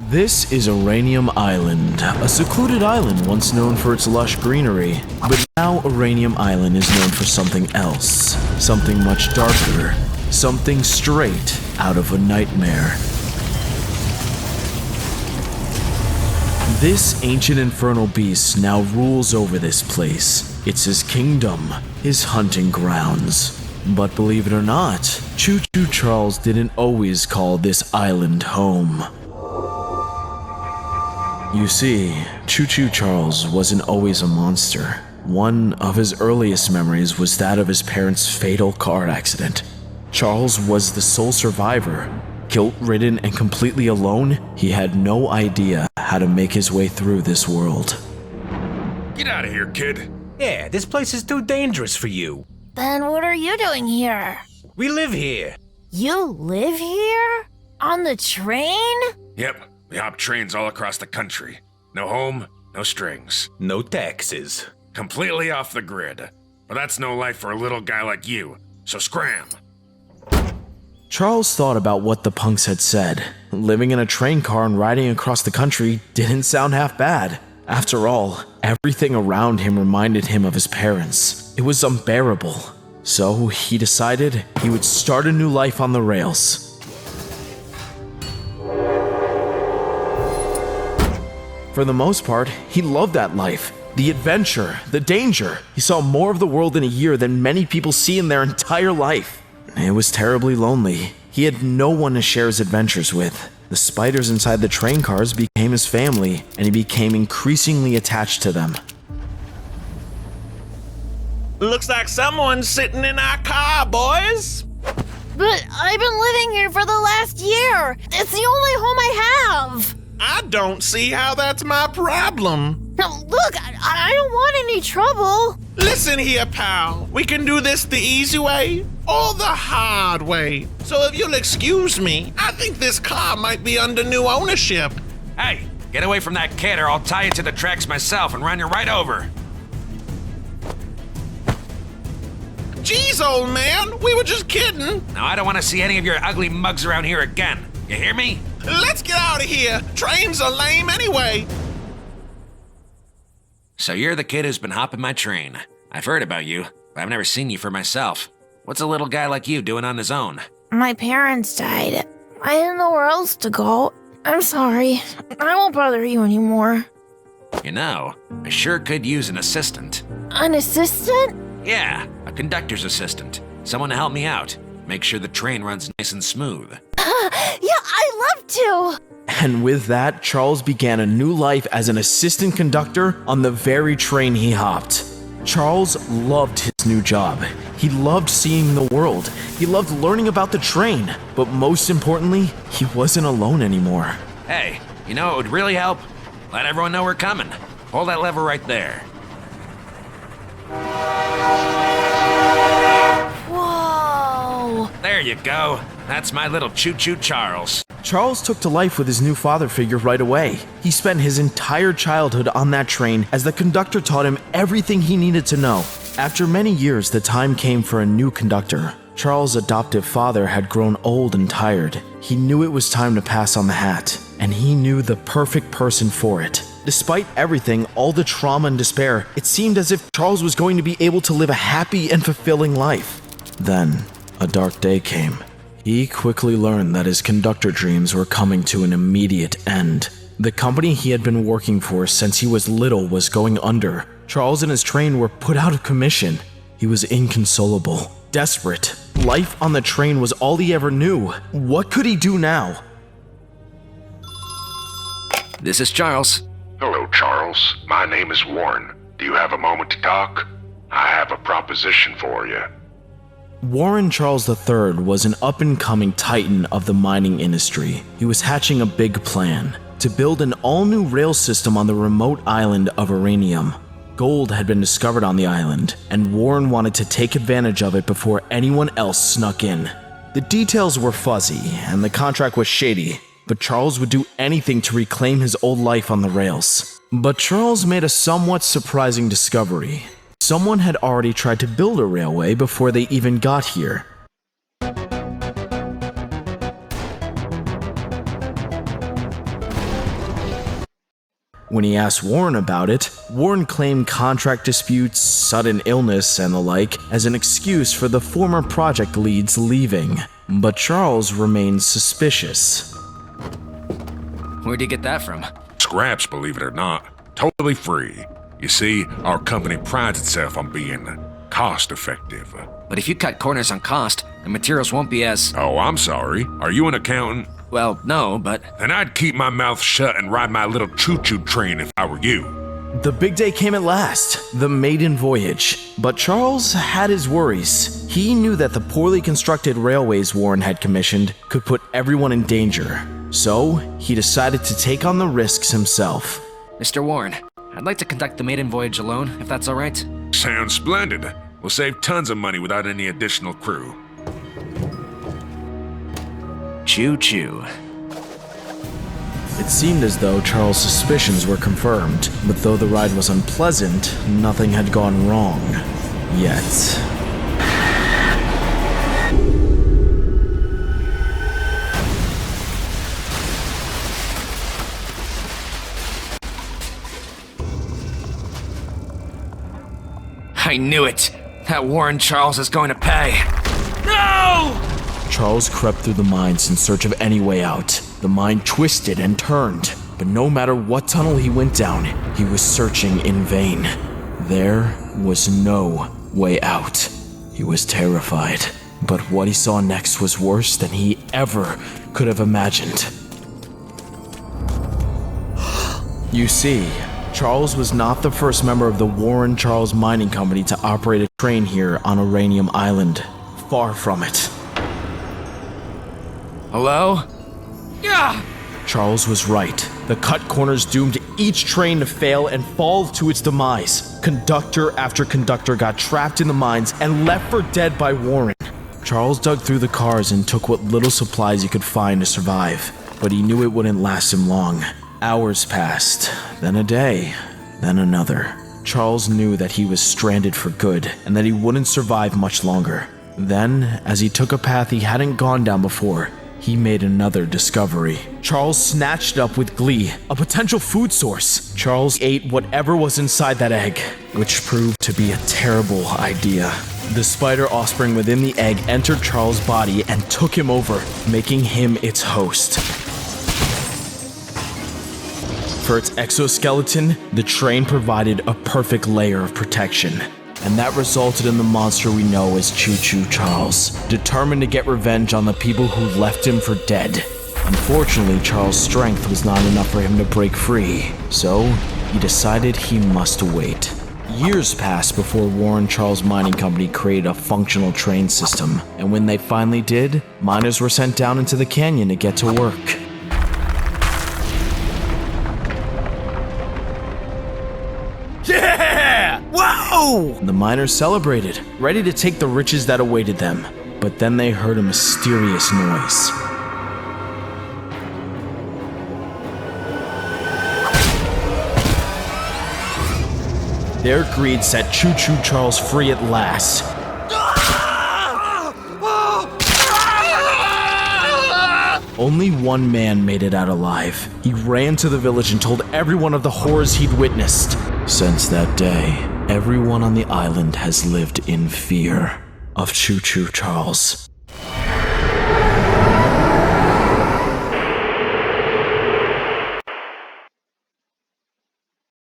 This is Uranium Island, a secluded island once known for its lush greenery. But now Uranium Island is known for something else, something much darker, something straight out of a nightmare. This ancient infernal beast now rules over this place. It's his kingdom, his hunting grounds. But believe it or not, Choo Charles didn't always call this island home. You see, Choo Charles wasn't always a monster. One of his earliest memories was that of his parents' fatal car accident. Charles was the sole survivor. Guilt-ridden and completely alone, he had no idea how to make his way through this world. Get out of here, kid. Yeah, this place is too dangerous for you. Then what are you doing here? We live here. You live here? On the train? Yep, we hop trains all across the country. No home, no strings. No taxes. Completely off the grid. But that's no life for a little guy like you, so scram. Charles thought about what the punks had said. Living in a train car and riding across the country didn't sound half bad. After all, everything around him reminded him of his parents. It was unbearable. So he decided he would start a new life on the rails. For the most part, he loved that life. The adventure, the danger. He saw more of the world in a year than many people see in their entire life. It was terribly lonely. He had no one to share his adventures with. The spiders inside the train cars became his family, and he became increasingly attached to them. Looks like someone's sitting in our car, boys. But I've been living here for the last year. It's the only home I have. I don't see how that's my problem. Now, look, I don't want any trouble. Listen here, pal. We can do this the easy way or the hard way. So if you'll excuse me, I think this car might be under new ownership. Hey, get away from that kid or I'll tie you to the tracks myself and run you right over. Jeez, old man, we were just kidding. Now I don't want to see any of your ugly mugs around here again. You hear me? Let's get out of here. Trains are lame anyway. So you're the kid who's been hopping my train. I've heard about you, but I've never seen you for myself. What's a little guy like you doing on his own? My parents died. I didn't know where else to go. I'm sorry. I won't bother you anymore. You know, I sure could use an assistant. An assistant? Yeah, a conductor's assistant. Someone to help me out. Make sure the train runs nice and smooth. Yeah, I'd love to. And with that, Charles began a new life as an assistant conductor on the very train he hopped. Charles loved his new job. He loved seeing the world. He loved learning about the train. But most importantly, he wasn't alone anymore. Hey, you know what would really help? Let everyone know we're coming. Hold that lever right there. Whoa. There you go. That's my little Choo Charles. Charles took to life with his new father figure right away. He spent his entire childhood on that train as the conductor taught him everything he needed to know. After many years, the time came for a new conductor. Charles' adoptive father had grown old and tired. He knew it was time to pass on the hat, and he knew the perfect person for it. Despite everything, all the trauma and despair, it seemed as if Charles was going to be able to live a happy and fulfilling life. Then, a dark day came. He quickly learned that his conductor dreams were coming to an immediate end. The company he had been working for since he was little was going under. Charles and his train were put out of commission. He was inconsolable, desperate. Life on the train was all he ever knew. What could he do now? This is Charles. Hello, Charles. My name is Warren. Do you have a moment to talk? I have a proposition for you. Warren Charles III was an up-and-coming titan of the mining industry. He was hatching a big plan to build an all-new rail system on the remote island of Uranium. Gold had been discovered on the island, and Warren wanted to take advantage of it before anyone else snuck in. The details were fuzzy, and the contract was shady, but Charles would do anything to reclaim his old life on the rails. But Charles made a somewhat surprising discovery. Someone had already tried to build a railway before they even got here. When he asked Warren about it, Warren claimed contract disputes, sudden illness, and the like as an excuse for the former project leads leaving. But Charles remained suspicious. Where'd you get that from? Scraps, believe it or not. Totally free. You see, our company prides itself on being cost-effective. But if you cut corners on cost, the materials won't be as... Oh, I'm sorry. Are you an accountant? Well, no, but... Then I'd keep my mouth shut and ride my little choo-choo train if I were you. The big day came at last, the maiden voyage. But Charles had his worries. He knew that the poorly constructed railways Warren had commissioned could put everyone in danger. So, he decided to take on the risks himself. Mr. Warren, I'd like to conduct the maiden voyage alone, if that's all right. Sounds splendid. We'll save tons of money without any additional crew. Choo-choo. It seemed as though Charles' suspicions were confirmed, but though the ride was unpleasant, nothing had gone wrong. Yet. I knew it! That Warren Charles is going to pay! No! Charles crept through the mines in search of any way out. The mine twisted and turned, but no matter what tunnel he went down, he was searching in vain. There was no way out. He was terrified, but what he saw next was worse than he ever could have imagined. You see, Charles was not the first member of the Warren Charles Mining Company to operate a train here on Uranium Island. Far from it. Hello? Yeah! Charles was right. The cut corners doomed each train to fail and fall to its demise. Conductor after conductor got trapped in the mines and left for dead by Warren. Charles dug through the cars and took what little supplies he could find to survive, but he knew it wouldn't last him long. Hours passed, then a day, then another. Charles knew that he was stranded for good and that he wouldn't survive much longer. Then, as he took a path he hadn't gone down before, he made another discovery. Charles snatched it up with glee, a potential food source. Charles ate whatever was inside that egg, which proved to be a terrible idea. The spider offspring within the egg entered Charles' body and took him over, making him its host. For its exoskeleton, the train provided a perfect layer of protection. And that resulted in the monster we know as Choo-Choo Charles, determined to get revenge on the people who left him for dead. Unfortunately, Charles' strength was not enough for him to break free, so he decided he must wait. Years passed before Warren Charles Mining Company created a functional train system, and when they finally did, miners were sent down into the canyon to get to work. Yeah! Whoa! The miners celebrated, ready to take the riches that awaited them. But then they heard a mysterious noise. Their greed set Choo-Choo Charles free at last. Only one man made it out alive. He ran to the village and told everyone of the horrors he'd witnessed. Since that day, everyone on the island has lived in fear of Choo-Choo Charles.